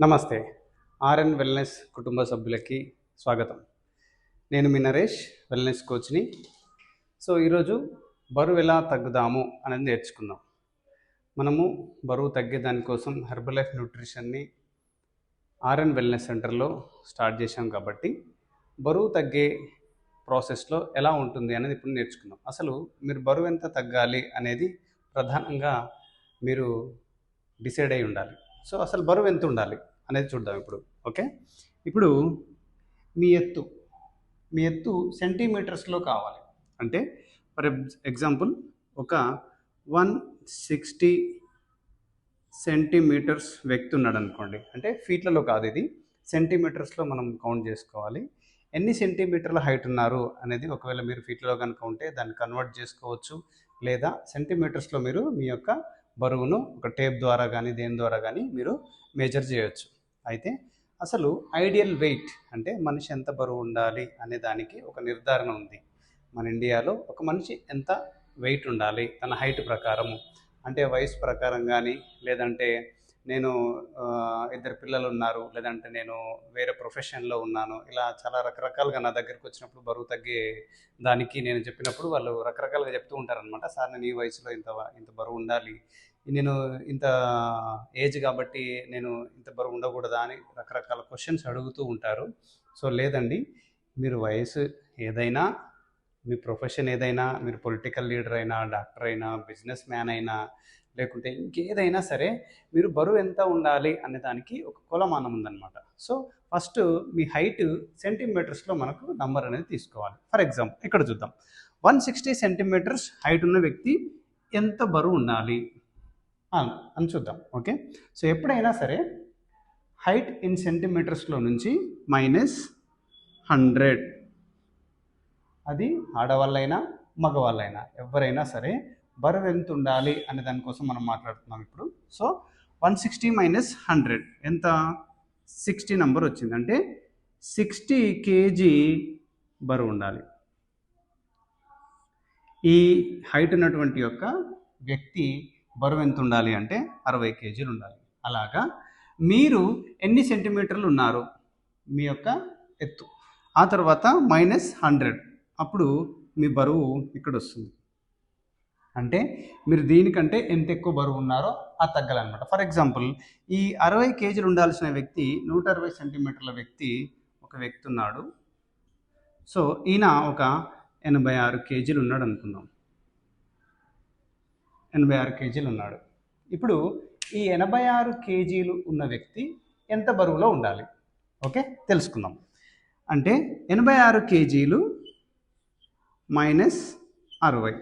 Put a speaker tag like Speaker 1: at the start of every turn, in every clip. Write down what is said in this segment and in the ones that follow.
Speaker 1: నమస్తే. RN wellness కుటుంబ సభ్యులకి స్వాగతం. నేను మీ నరేష్, వెల్నెస్ కోచ్‌ని. ఈరోజు బరువు ఎలా తగ్గుదాము అనేది నేర్చుకుందాం. మనము బరువు తగ్గేదానికోసం హెర్బల్ లైఫ్ న్యూట్రిషన్ని ఆర్ఎన్ వెల్నెస్ సెంటర్లో స్టార్ట్ చేశాం కాబట్టి బరువు తగ్గే ప్రాసెస్లో ఎలా ఉంటుంది అనేది ఇప్పుడు నేర్చుకుందాం. అసలు మీరు బరువు ఎంత తగ్గాలి అనేది ప్రధానంగా మీరు డిసైడ్ అయి ఉండాలి. అసలు బరువు ఎంత ఉండాలి అనేది చూద్దాం ఇప్పుడు. ఓకే, ఇప్పుడు మీ ఎత్తు సెంటీమీటర్స్లో కావాలి. అంటే ఫర్ ఎగ్జాంపుల్ ఒక 160 సెంటీమీటర్స్ వ్యక్తి ఉన్నాడు అనుకోండి. అంటే ఫీట్లలో కాదు, ఇది సెంటీమీటర్స్లో మనం కౌంట్ చేసుకోవాలి. ఎన్ని సెంటీమీటర్ల హైట్ ఉన్నారు అనేది ఒకవేళ మీరు ఫీట్లలో కనుక ఉంటే దాన్ని కన్వర్ట్ చేసుకోవచ్చు, లేదా సెంటీమీటర్స్లో మీరు మీ యొక్క బరువును ఒక టేప్ ద్వారా కానీ దేని ద్వారా కానీ మీరు మెజర్ చేయొచ్చు. అయితే అసలు ఐడియల్ వెయిట్ అంటే మనిషి ఎంత బరువు ఉండాలి అనే దానికి ఒక నిర్ధారణ ఉంది. మన ఇండియాలో ఒక మనిషి ఎంత వెయిట్ ఉండాలి తన హైట్ ప్రకారము, అంటే వయసు ప్రకారం కానీ, లేదంటే నేను ఇద్దరు పిల్లలు ఉన్నారు, లేదంటే నేను వేరే ప్రొఫెషన్లో ఉన్నాను, ఇలా చాలా రకరకాలుగా నా దగ్గరికి వచ్చినప్పుడు బరువు తగ్గే దానికి నేను చెప్పినప్పుడు వాళ్ళు రకరకాలుగా చెప్తూ ఉంటారనమాట. సార్ నేను ఈ వయసులో ఇంత బరువు ఉండాలి, నేను ఇంత ఏజ్ కాబట్టి నేను ఇంత బరువు ఉండకూడదా అని రకరకాల క్వశ్చన్స్ అడుగుతూ ఉంటారు. లేదండి, మీరు వయసు ఏదైనా, మీ ప్రొఫెషన్ ఏదైనా, మీరు పొలిటికల్ లీడర్ అయినా, డాక్టర్ అయినా, బిజినెస్ మ్యాన్ అయినా, లేకుంటే ఇంకేదైనా సరే మీరు బరువు ఎంత ఉండాలి అనే దానికి ఒక కొలమానం ఉందన్నమాట. ఫస్ట్ మీ హైట్ సెంటీమీటర్స్లో మనకు నంబర్ అనేది తీసుకోవాలి. ఫర్ ఎగ్జాంపుల్ ఇక్కడ చూద్దాం, 160 సెంటీమీటర్స్ హైట్ ఉన్న వ్యక్తి ఎంత బరువు ఉండాలి అని చూద్దాం. ఓకే, ఎప్పుడైనా సరే హైట్ ఇన్ సెంటీమీటర్స్లో నుంచి -100, అది ఆడవాళ్ళైనా మగవాళ్ళైనా ఎవరైనా సరే బరువు ఎంత ఉండాలి అనే దానికోసం మనం మాట్లాడుతున్నాం ఇప్పుడు. 160 - 100 ఎంత? 60 నెంబర్ వచ్చింది. అంటే 60 కేజీ బరువు ఉండాలి. ఈ హైట్ ఉన్నటువంటి యొక్క వ్యక్తి బరువు ఎంత ఉండాలి అంటే 60 కేజీలు ఉండాలి. అలాగా మీరు ఎన్ని సెంటీమీటర్లు ఉన్నారు మీ యొక్క ఎత్తు, ఆ తర్వాత -100, అప్పుడు మీ బరువు ఇక్కడ వస్తుంది. అంటే మీరు దీనికంటే ఎంత ఎక్కువ బరువు ఉన్నారో అది తగ్గాలన్నమాట. ఫర్ ఎగ్జాంపుల్ ఈ 60 కేజీలు ఉండాల్సిన వ్యక్తి 160 సెంటీమీటర్ల ఒక వ్యక్తి ఉన్నాడు. ఈయన ఒక 86 కేజీలు ఉన్నాడు అనుకుందాం. 86 కేజీలు ఉన్నాడు. ఇప్పుడు ఈ 86 కేజీలు ఉన్న వ్యక్తి ఎంత బరువులో ఉండాలి? ఓకే, తెలుసుకుందాం. అంటే 86 కేజీలు -60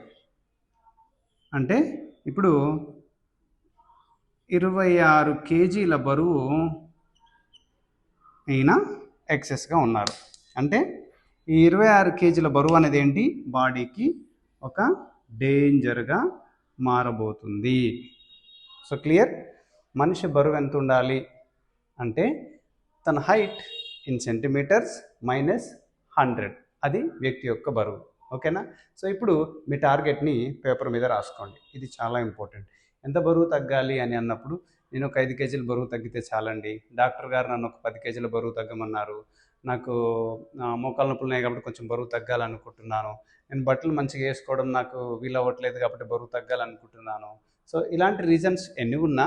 Speaker 1: అంటే ఇప్పుడు 26 కేజీల బరువు అయినా ఎక్సెస్గా ఉన్నారు. అంటే ఈ 26 కేజీల బరువు అనేది ఏంటి? బాడీకి ఒక డేంజర్గా మారబోతుంది. క్లియర్? మనిషి బరువు ఎంత ఉండాలి అంటే తన హైట్ ఇన్ సెంటీమీటర్స్ -100, అది వ్యక్తి యొక్క బరువు. ఓకేనా? ఇప్పుడు మీ టార్గెట్ని పేపర్ మీద రాసుకోండి. ఇది చాలా ఇంపార్టెంట్. ఎంత బరువు తగ్గాలి అని అన్నప్పుడు నేను ఒక 5 కేజీల బరువు తగ్గితే చాలండి, డాక్టర్ గారు నన్ను ఒక 10 కేజీల బరువు తగ్గమన్నారు, నాకు మోకాళ్ళ నొప్పులు ఉన్నాయి కాబట్టి కొంచెం బరువు తగ్గాలనుకుంటున్నాను, నేను బట్టలు మంచిగా వేసుకోవడం నాకు వీలవ్వట్లేదు కాబట్టి బరువు తగ్గాలనుకుంటున్నాను. ఇలాంటి రీజన్స్ ఎన్ని ఉన్నా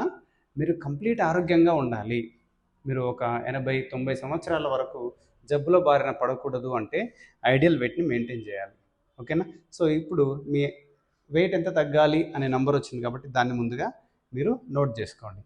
Speaker 1: మీరు కంప్లీట్ ఆరోగ్యంగా ఉండాలి. మీరు ఒక 80-90 సంవత్సరాల వరకు జబ్బులో బారిన పడకూడదు అంటే ఐడియల్ వెయిట్ని మెయింటైన్ చేయాలి. ఓకేనా? ఇప్పుడు మీ వెయిట్ ఎంత తగ్గాలి అనే నంబర్ వచ్చింది కాబట్టి దాన్ని ముందుగా మీరు నోట్ చేసుకోండి.